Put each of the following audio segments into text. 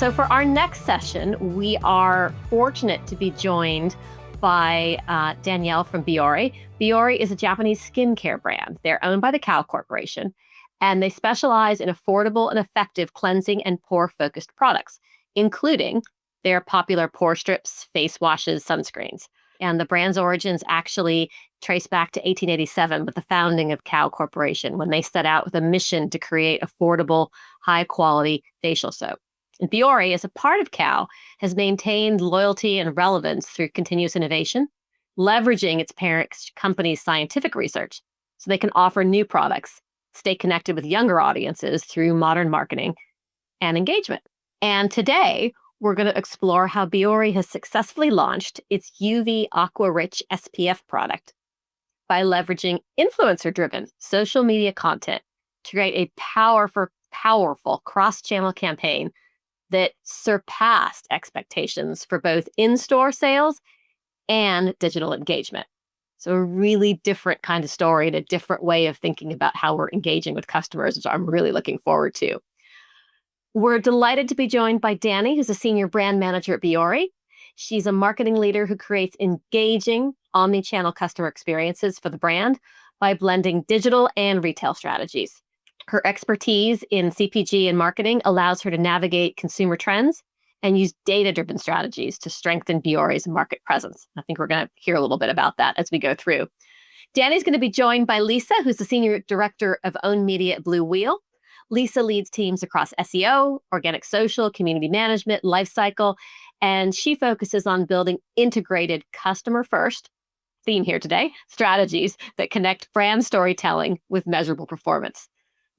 So for our next session, we are fortunate to be joined by Danielle from Biore. Biore is a Japanese skincare brand. They're owned by the Kao Corporation, and they specialize in affordable and effective cleansing and pore-focused products, including their popular pore strips, face washes, sunscreens. And the brand's origins actually trace back to 1887 with the founding of Kao Corporation, when they set out with a mission to create affordable, high-quality facial soap. And Biore, as a part of Kao, has maintained loyalty and relevance through continuous innovation, leveraging its parent company's scientific research so they can offer new products, stay connected with younger audiences through modern marketing and engagement. And today, we're going to explore how Biore has successfully launched its UV Aqua Rich SPF product by leveraging influencer-driven social media content to create a powerful cross-channel campaign that surpassed expectations for both in-store sales and digital engagement. So a really different kind of story and a different way of thinking about how we're engaging with customers, which I'm really looking forward to. We're delighted to be joined by Dani, who's a senior brand manager at Biore. She's a marketing leader who creates engaging omnichannel customer experiences for the brand by blending digital and retail strategies. Her expertise in CPG and marketing allows her to navigate consumer trends and use data-driven strategies to strengthen Biore's market presence. I think we're going to hear a little bit about that as we go through. Dani's going to be joined by Lisa, who's the Senior Director of Owned Media at Blue Wheel. Lisa leads teams across SEO, organic social, community management, lifecycle, and she focuses on building integrated customer-first, theme here today, strategies that connect brand storytelling with measurable performance.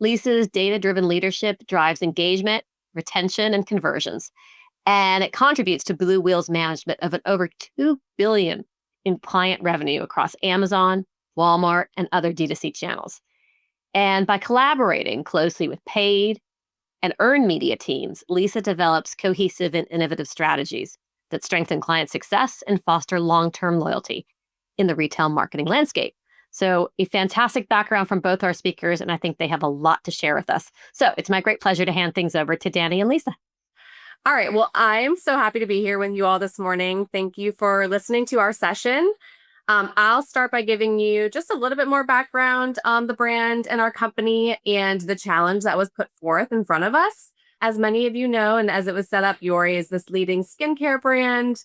Lisa's data-driven leadership drives engagement, retention, and conversions, and it contributes to Blue Wheel's management of an over $2 billion in client revenue across Amazon, Walmart, and other D2C channels. And by collaborating closely with paid and earned media teams, Lisa develops cohesive and innovative strategies that strengthen client success and foster long-term loyalty in the retail marketing landscape. So a fantastic background from both our speakers, and I think they have a lot to share with us. So it's my great pleasure to hand things over to Dani and Lisa. All right. Well, I'm so happy to be here with you all this morning. Thank you for listening to our session. I'll start by giving you just a little bit more background on the brand and our company and the challenge that was put forth in front of us. As many of you know, and as it was set up, Biore is this leading skincare brand.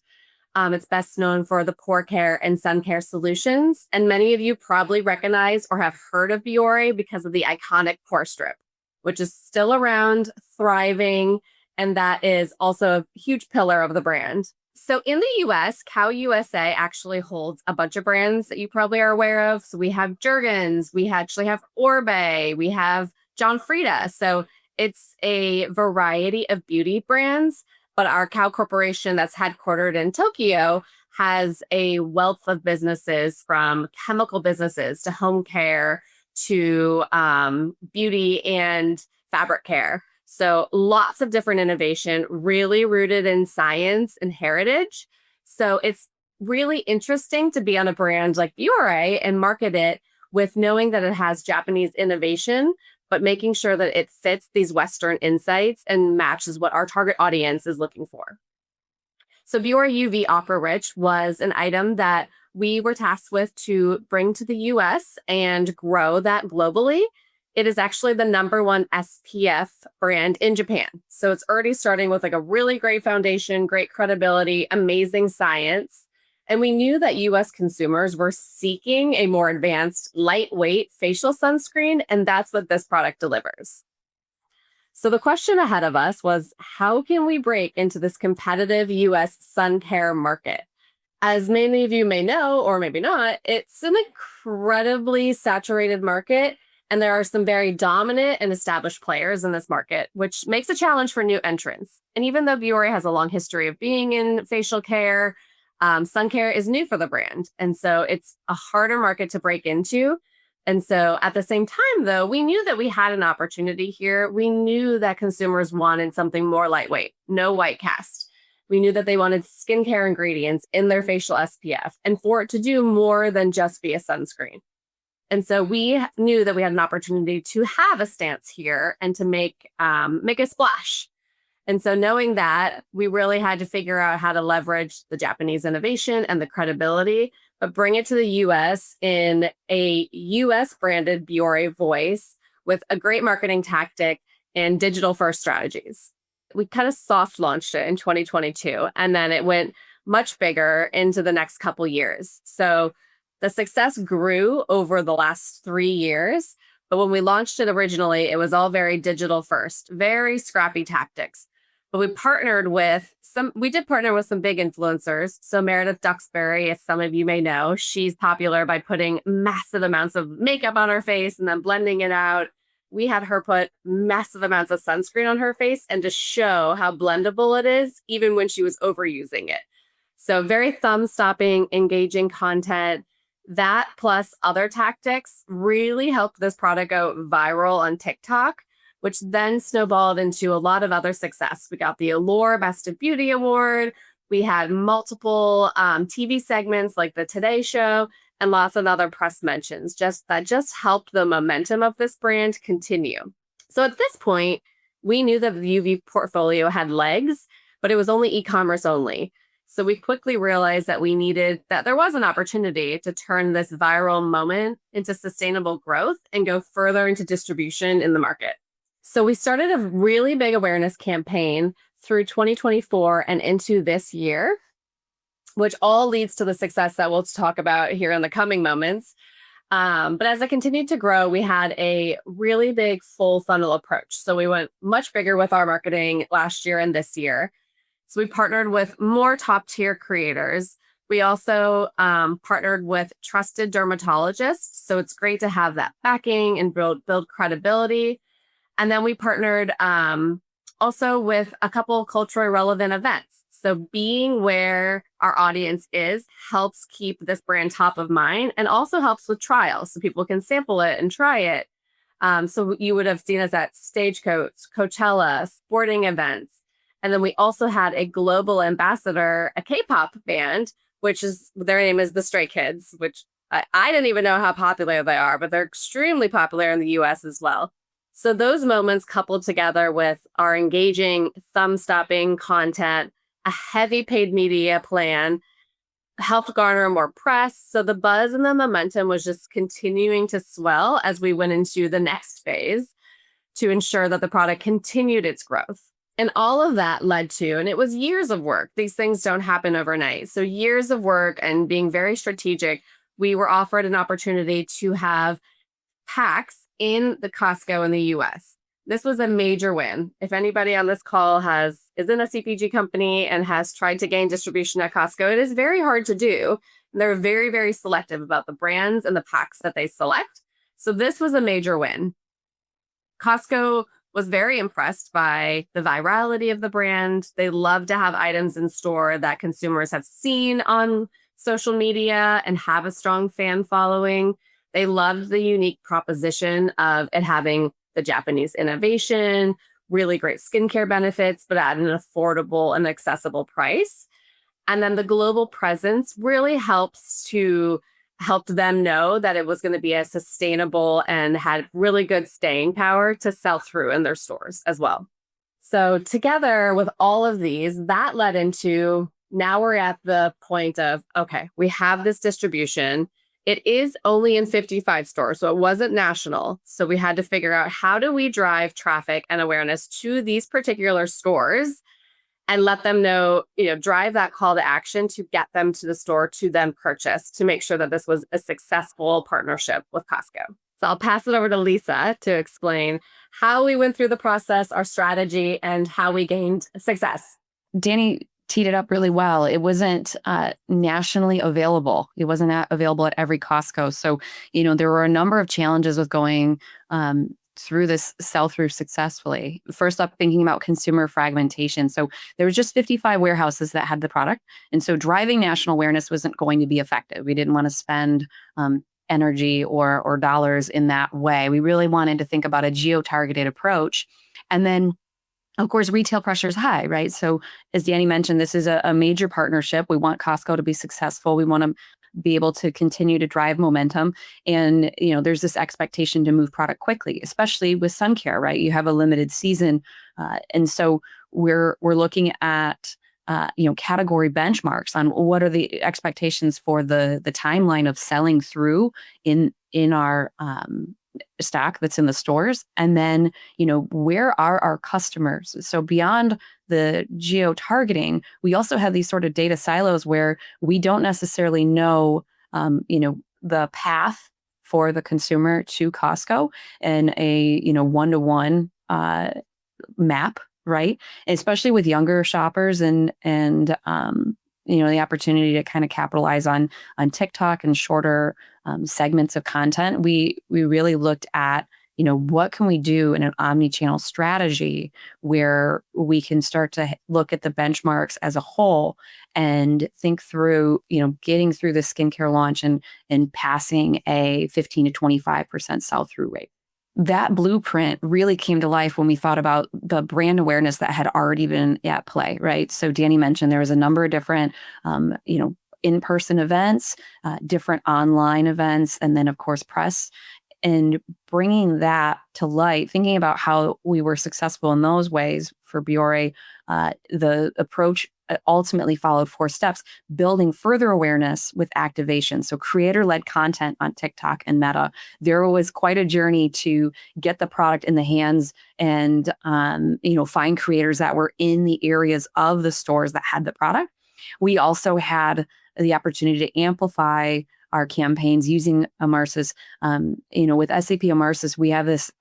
It's best known for the pore care and sun care solutions. And many of you probably recognize or have heard of Biore because of the iconic pore strip, which is still around, thriving, and that is also a huge pillar of the brand. So in the US, Kao USA actually holds a bunch of brands that you probably are aware of. So we have Jergens, we actually have Orbe, we have John Frieda. So it's a variety of beauty brands. But our Kao Corporation that's headquartered in Tokyo has a wealth of businesses, from chemical businesses to home care to beauty and fabric care. So lots of different innovation, really rooted in science and heritage. So it's really interesting to be on a brand like Biore and market it with knowing that it has Japanese innovation, but making sure that it fits these Western insights and matches what our target audience is looking for. So Biore UV Aqua Rich was an item that we were tasked with to bring to the US and grow that globally. It is actually the #1 SPF brand in Japan. So it's already starting with like a really great foundation, great credibility, amazing science. And we knew that US consumers were seeking a more advanced, lightweight facial sunscreen, and that's what this product delivers. So the question ahead of us was, how can we break into this competitive US sun care market? As many of you may know, or maybe not, it's an incredibly saturated market, and there are some very dominant and established players in this market, which makes a challenge for new entrants. And even though Biore has a long history of being in facial care, sun care is new for the brand. And so it's a harder market to break into. And so at the same time, though, we knew that we had an opportunity here. We knew that consumers wanted something more lightweight, no white cast. We knew that they wanted skincare ingredients in their facial SPF and for it to do more than just be a sunscreen. And so we knew that we had an opportunity to have a stance here and to make a splash. And so knowing that, we really had to figure out how to leverage the Japanese innovation and the credibility, but bring it to the US in a US branded Biore voice with a great marketing tactic and digital first strategies. We kind of soft launched it in 2022, and then it went much bigger into the next couple years. So the success grew over the last 3 years. But when we launched it originally, it was all very digital first, very scrappy tactics. But we did partner with some big influencers. So Meredith Duxbury, if some of you may know, she's popular by putting massive amounts of makeup on her face and then blending it out. We had her put massive amounts of sunscreen on her face and to show how blendable it is, even when she was overusing it. So very thumb-stopping, engaging content. That plus other tactics really helped this product go viral on TikTok, which then snowballed into a lot of other success. We got the Allure Best of Beauty Award. We had multiple TV segments like the Today Show and lots of other press mentions. That just helped the momentum of this brand continue. So at this point, we knew that the UV portfolio had legs, but it was only e-commerce only. So we quickly realized that there was an opportunity to turn this viral moment into sustainable growth and go further into distribution in the market. So we started a really big awareness campaign through 2024 and into this year, which all leads to the success that we'll talk about here in the coming moments. But as it continued to grow, we had a really big full funnel approach. So we went much bigger with our marketing last year and this year. So we partnered with more top tier creators. We also partnered with trusted dermatologists. So it's great to have that backing and build credibility. And then we partnered also with a couple culturally relevant events. So being where our audience is helps keep this brand top of mind and also helps with trials so people can sample it and try it. So you would have seen us at Stagecoach, Coachella, sporting events. And then we also had a global ambassador, a K-pop band, which is their name is the Stray Kids, which I didn't even know how popular they are, but they're extremely popular in the US as well. So those moments coupled together with our engaging, thumb-stopping content, a heavy paid media plan, helped garner more press. So the buzz and the momentum was just continuing to swell as we went into the next phase to ensure that the product continued its growth. And all of that led to, and it was years of work. These things don't happen overnight. So years of work and being very strategic, we were offered an opportunity to have packs in the Costco in the US. This was a major win. If anybody on this call is in a CPG company and has tried to gain distribution at Costco, it is very hard to do. And they're very, very selective about the brands and the packs that they select. So this was a major win. Costco was very impressed by the virality of the brand. They love to have items in store that consumers have seen on social media and have a strong fan following. They loved the unique proposition of it having the Japanese innovation, really great skincare benefits, but at an affordable and accessible price. And then the global presence really helped them know that it was going to be a sustainable and had really good staying power to sell through in their stores as well. So together with all of these, that led into now we're at the point of, okay, we have this distribution. It is only in 55 stores, so it wasn't national. So we had to figure out how do we drive traffic and awareness to these particular stores and let them know, drive that call to action to get them to the store to then purchase to make sure that this was a successful partnership with Costco. So I'll pass it over to Lisa to explain how we went through the process, our strategy, and how we gained success. Dani teed it up really well. It wasn't nationally available. It wasn't available at every Costco. So, there were a number of challenges with going through this sell-through successfully. First up, thinking about consumer fragmentation. So there was just 55 warehouses that had the product. And so driving national awareness wasn't going to be effective. We didn't want to spend energy or dollars in that way. We really wanted to think about a geo-targeted approach. And then, of course, retail pressure is high, right? So as Dani mentioned, this is a major partnership. We want Costco to be successful. We want to be able to continue to drive momentum. And, there's this expectation to move product quickly, especially with sun care, right? You have a limited season. And so we're looking at category benchmarks on what are the expectations for the timeline of selling through in our stock that's in the stores. And then, where are our customers? So beyond the geo targeting, we also have these sort of data silos where we don't necessarily know, the path for the consumer to Costco in a, one-to-one map, right? Especially with younger shoppers and the opportunity to kind of capitalize on TikTok and shorter segments of content. We really looked at, what can we do in an omni-channel strategy where we can start to look at the benchmarks as a whole and think through, getting through the skincare launch and passing a 15 to 25% sell-through rate. That blueprint really came to life when we thought about the brand awareness that had already been at play, right? So Dani mentioned there was a number of different, in-person events, different online events, and then of course press. And bringing that to light, thinking about how we were successful in those ways for Biore, the approach ultimately followed 4 steps: building further awareness with activation. So creator-led content on TikTok and Meta. There was quite a journey to get the product in the hands and, find creators that were in the areas of the stores that had the product. We also had the opportunity to amplify our campaigns using Emarsys. With SAP Emarsys, we have this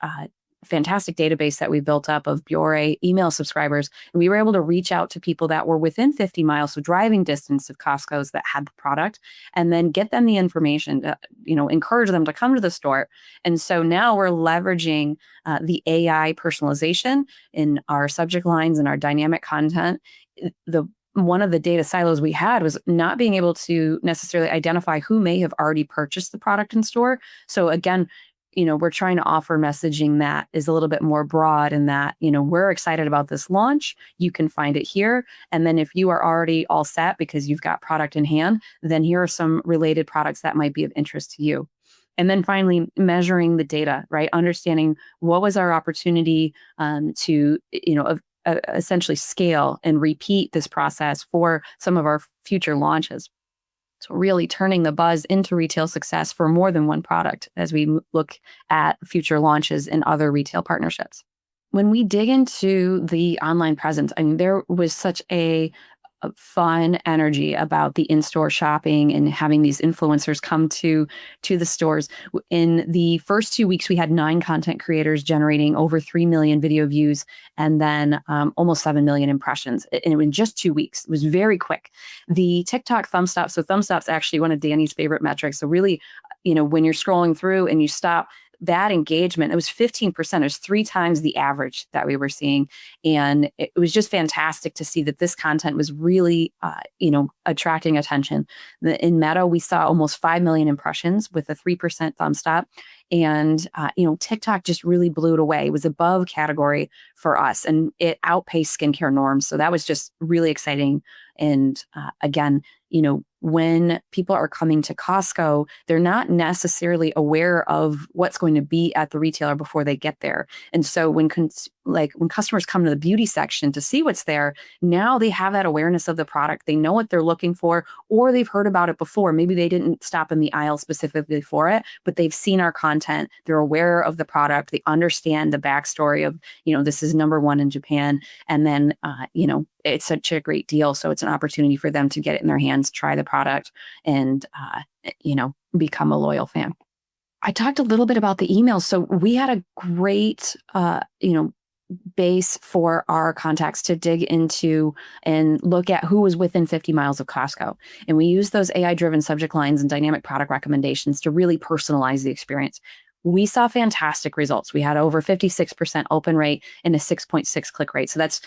fantastic database that we built up of Biore email subscribers. And we were able to reach out to people that were within 50 miles, so driving distance of Costco's that had the product, and then get them the information to, encourage them to come to the store. And so now we're leveraging the AI personalization in our subject lines and our dynamic content. One of the data silos we had was not being able to necessarily identify who may have already purchased the product in store. So again, we're trying to offer messaging that is a little bit more broad in that, we're excited about this launch. You can find it here. And then if you are already all set because you've got product in hand, then here are some related products that might be of interest to you. And then finally, measuring the data, right? Understanding what was our opportunity to, essentially scale and repeat this process for some of our future launches. So really turning the buzz into retail success for more than one product as we look at future launches and other retail partnerships. When we dig into the online presence, there was such a fun energy about the in-store shopping and having these influencers come to the stores. In the first 2 weeks, we had 9 content creators generating over 3 million video views and then almost 7 million impressions in just 2 weeks. It was very quick. The TikTok thumb stop, so thumb stop's actually one of Dani's favorite metrics. So really, when you're scrolling through and you stop, that engagement, it was 15%. It was 3 times the average that we were seeing. And it was just fantastic to see that this content was really, attracting attention. In Meta, we saw almost 5 million impressions with a 3% thumb stop. And, TikTok just really blew it away. It was above category for us and it outpaced skincare norms. So that was just really exciting. And again, when people are coming to Costco, they're not necessarily aware of what's going to be at the retailer before they get there. And so when customers come to the beauty section to see what's there, now they have that awareness of the product. They know what they're looking for, or they've heard about it before. Maybe they didn't stop in the aisle specifically for it, but they've seen our content. They're aware of the product. They understand the backstory of, this is #1 in Japan. And then, it's such a great deal. So it's an opportunity for them to get it in their hands, try the product, and, become a loyal fan. I talked a little bit about the emails. So we had a great, base for our contacts to dig into and look at who was within 50 miles of Costco. And we used those AI-driven subject lines and dynamic product recommendations to really personalize the experience. We saw fantastic results. We had over 56% open rate and a 6.6 click rate. So that's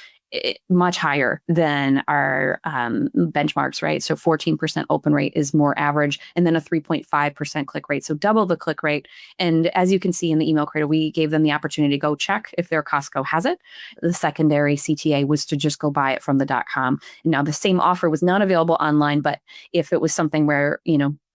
much higher than our benchmarks, right? So 14% open rate is more average, and then a 3.5% click rate. So double the click rate. And as you can see in the email creator, we gave them the opportunity to go check if their Costco has it. The secondary CTA was to just go buy it from the .com. Now the same offer was not available online, but if it was something where,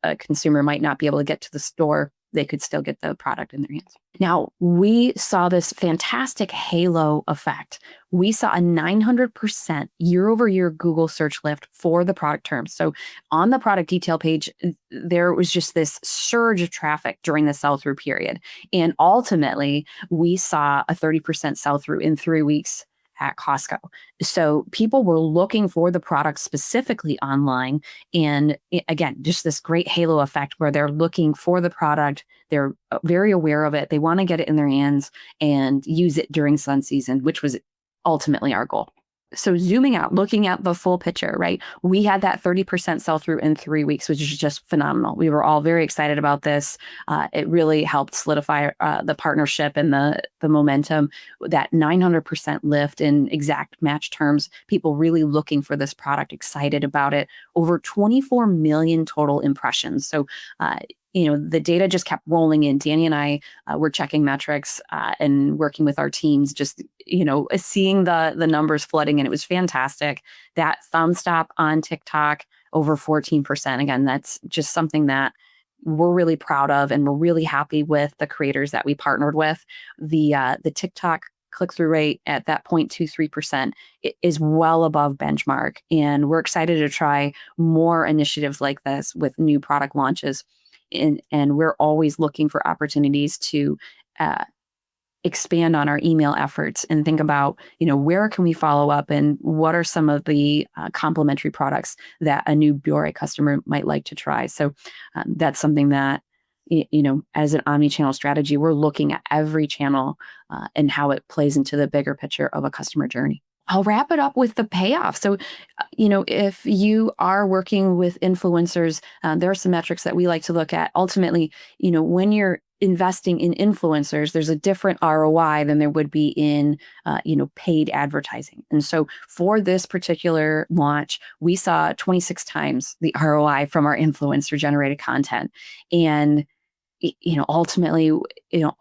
a consumer might not be able to get to the store they could still get the product in their hands. Now, we saw this fantastic halo effect. We saw a 900% year-over-year Google search lift for the product terms. So on the product detail page, there was just this surge of traffic during the sell-through period. And ultimately, we saw a 30% sell-through in 3 weeks at Costco. So people were looking for the product specifically online. And again, just this great halo effect where they're looking for the product. They're very aware of it. They want to get it in their hands and use it during sun season, which was ultimately our goal. So zooming out, looking at the full picture, right? We had that 30% sell through in 3 weeks, which is just phenomenal. We were all very excited about this. It really helped solidify the partnership and the momentum. That 900% lift in exact match terms, people really looking for this product, excited about it. Over 24 million total impressions. So, the data just kept rolling in. Dani and I were checking metrics and working with our teams, just, seeing the numbers flooding, and it was fantastic. That thumb stop on TikTok, over 14%. Again, that's just something that we're really proud of, and we're really happy with the creators that we partnered with. The TikTok click-through rate at that 0.23% is well above benchmark. And we're excited to try more initiatives like this with new product launches. And we're always looking for opportunities to expand on our email efforts and think about, where can we follow up and what are some of the complementary products that a new Biore customer might like to try. So that's something that, as an omnichannel strategy, we're looking at every channel and how it plays into the bigger picture of a customer journey. I'll wrap it up with the payoff. So, if you are working with influencers, there are some metrics that we like to look at. Ultimately, when you're investing in influencers, there's a different ROI than there would be in, paid advertising. And so for this particular launch, we saw 26 times the ROI from our influencer generated content. And ultimately,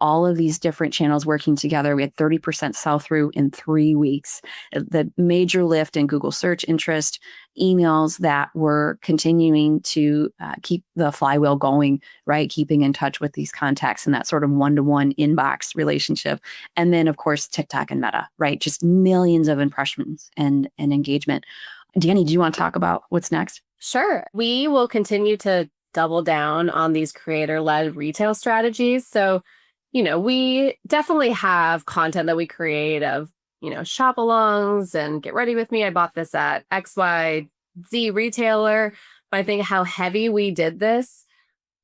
all of these different channels working together, we had 30% sell through in 3 weeks. The major lift in Google search interest, emails that were continuing to keep the flywheel going, right? Keeping in touch with these contacts and that sort of one-to-one inbox relationship. And then, of course, TikTok and Meta, right? Just millions of impressions and engagement. Dani, do you want to talk about what's next? Sure. We will continue to double down on these creator-led retail strategies. So, we definitely have content that we create of, shop alongs and get ready with me. I bought this at XYZ retailer. But I think how heavy we did this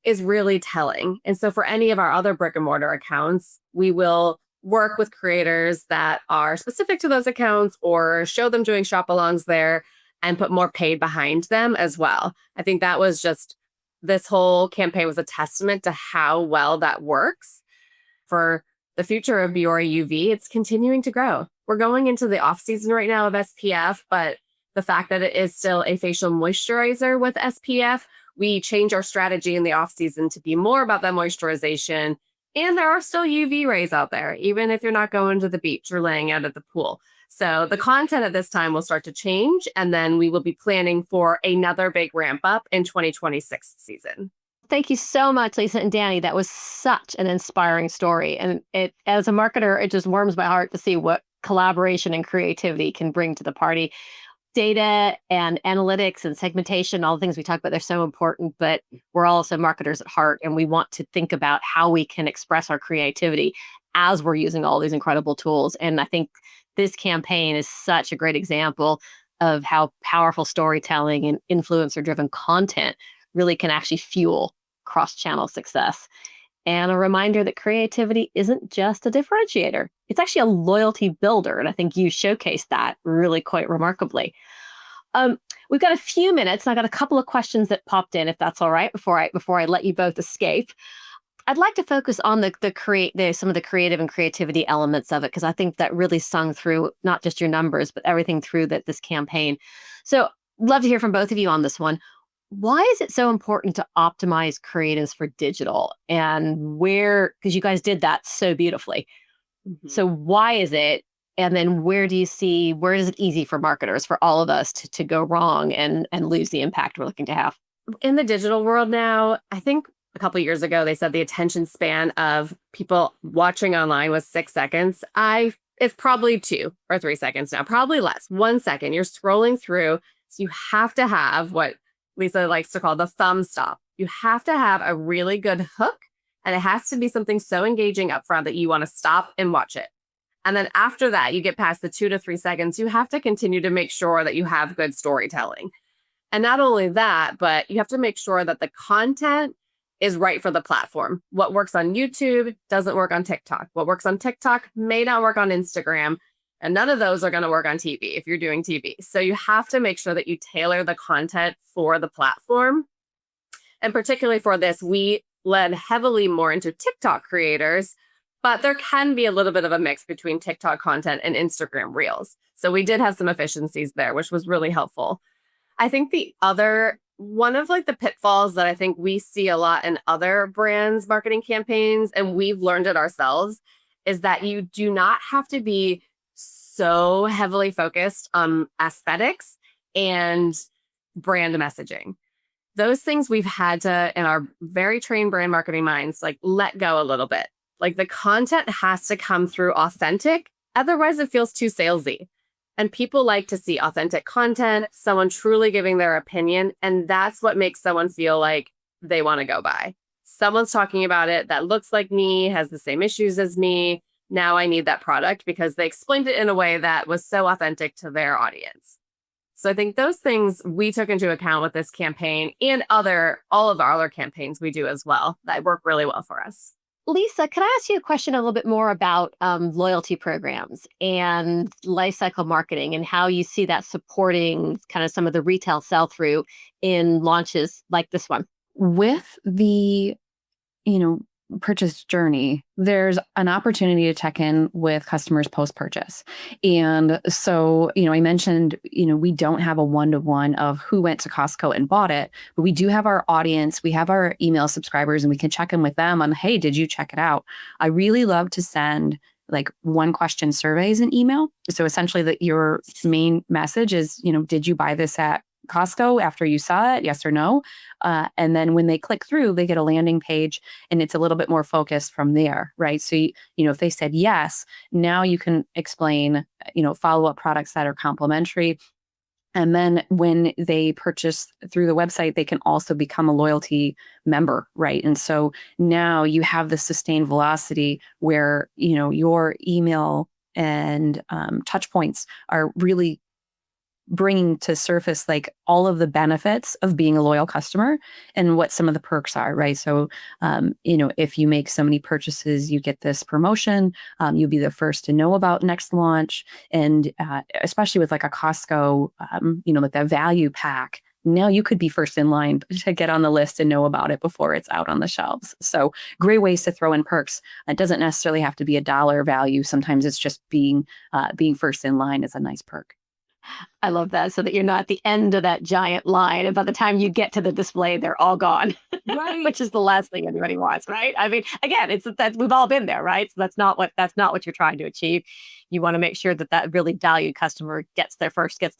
is really telling. And so for any of our other brick and mortar accounts, we will work with creators that are specific to those accounts or show them doing shop alongs there and put more paid behind them as well. I think that was just, this whole campaign was a testament to how well that works. For the future of Biore UV, it's continuing to grow. We're going into the off season right now of SPF, but the fact that it is still a facial moisturizer with SPF, we change our strategy in the off season to be more about that moisturization. And there are still UV rays out there, even if you're not going to the beach or laying out at the pool. So the content at this time will start to change, and then we will be planning for another big ramp up in 2026 season. Thank you so much, Lisa and Dani. That was such an inspiring story. And it, as a marketer, it just warms my heart to see what collaboration and creativity can bring to the party. Data and analytics and segmentation, all the things we talk about, they're so important, but we're also marketers at heart, and we want to think about how we can express our creativity as we're using all these incredible tools. And I think this campaign is such a great example of how powerful storytelling and influencer-driven content really can actually fuel cross-channel success. And a reminder that creativity isn't just a differentiator. It's actually a loyalty builder. And I think you showcased that really quite remarkably. We've got a few minutes, and I got a couple of questions that popped in, if that's all right, before I let you both escape. I'd like to focus on some of the creative and creativity elements of it, because I think that really sung through not just your numbers, but everything through this campaign. So love to hear from both of you on this one. Why is it so important to optimize creatives for digital, and because you guys did that so beautifully. Mm-hmm. So why is it? And then where is it easy for marketers, for all of us to go wrong and lose the impact we're looking to have? In the digital world now, I think a couple of years ago, they said the attention span of people watching online was 6 seconds. It's probably 2 or 3 seconds now, probably less. 1 second. You're scrolling through. So you have to have what Lisa likes to call the thumb stop. You have to have a really good hook, and it has to be something so engaging up front that you want to stop and watch it. And then after that, you get past the 2 to 3 seconds, you have to continue to make sure that you have good storytelling. And not only that, but you have to make sure that the content is right for the platform. What works on YouTube doesn't work on TikTok. What works on TikTok may not work on Instagram. And none of those are going to work on TV if you're doing TV. So you have to make sure that you tailor the content for the platform. And particularly for this, we led heavily more into TikTok creators, but there can be a little bit of a mix between TikTok content and Instagram Reels. So we did have some efficiencies there, which was really helpful. I think one of like the pitfalls that I think we see a lot in other brands' marketing campaigns, and we've learned it ourselves, is that you do not have to be so heavily focused on aesthetics and brand messaging. Those things we've had to, in our very trained brand marketing minds, like let go a little bit. Like the content has to come through authentic. Otherwise, it feels too salesy. And people like to see authentic content, someone truly giving their opinion. And that's what makes someone feel like they want to go buy. Someone's talking about it that looks like me, has the same issues as me. Now I need that product because they explained it in a way that was so authentic to their audience. So I think those things we took into account with this campaign and all of our other campaigns we do as well that work really well for us. Lisa, can I ask you a question a little bit more about loyalty programs and lifecycle marketing and how you see that supporting kind of some of the retail sell-through in launches like this one? With the, purchase journey, there's an opportunity to check in with customers post-purchase. And so, I mentioned, we don't have a one-to-one of who went to Costco and bought it, but we do have our audience, we have our email subscribers, and we can check in with them on, hey, did you check it out? I really love to send like 1-question surveys in email. So essentially your main message is, did you buy this at Costco after you saw it? Yes or no? And then when they click through, they get a landing page and it's a little bit more focused from there, right? So, if they said yes, now you can explain, follow-up products that are complementary. And then when they purchase through the website, they can also become a loyalty member, right? And so now you have the sustained velocity where, your email and touch points are really bringing to surface like all of the benefits of being a loyal customer and what some of the perks are, right? So, if you make so many purchases, you get this promotion, you'll be the first to know about next launch. And especially with like a Costco, like that value pack, now you could be first in line to get on the list and know about it before it's out on the shelves. So great ways to throw in perks. It doesn't necessarily have to be a dollar value. Sometimes it's just being first in line is a nice perk. I love that, so that you're not at the end of that giant line, and by the time you get to the display, they're all gone, Right. which is the last thing anybody wants, right? I mean, again, it's that we've all been there, right? So that's not what you're trying to achieve. You want to make sure that really valued customer gets the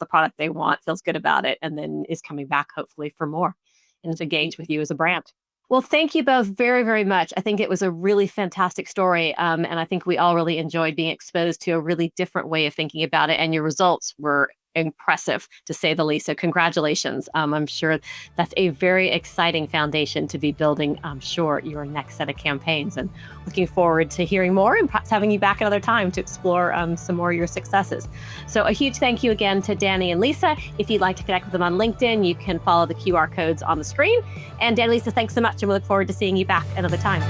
product they want, feels good about it, and then is coming back hopefully for more and is engaged with you as a brand. Well, thank you both very, very much. I think it was a really fantastic story. And I think we all really enjoyed being exposed to a really different way of thinking about it. And your results were impressive, to say the least. So congratulations. I'm sure that's a very exciting foundation to be building, I'm sure, your next set of campaigns. And looking forward to hearing more and perhaps having you back another time to explore some more of your successes. So a huge thank you again to Dani and Lisa. If you'd like to connect with them on LinkedIn, you can follow the QR codes on the screen. And Dani, Lisa, thanks so much. And we look forward to seeing you back another time.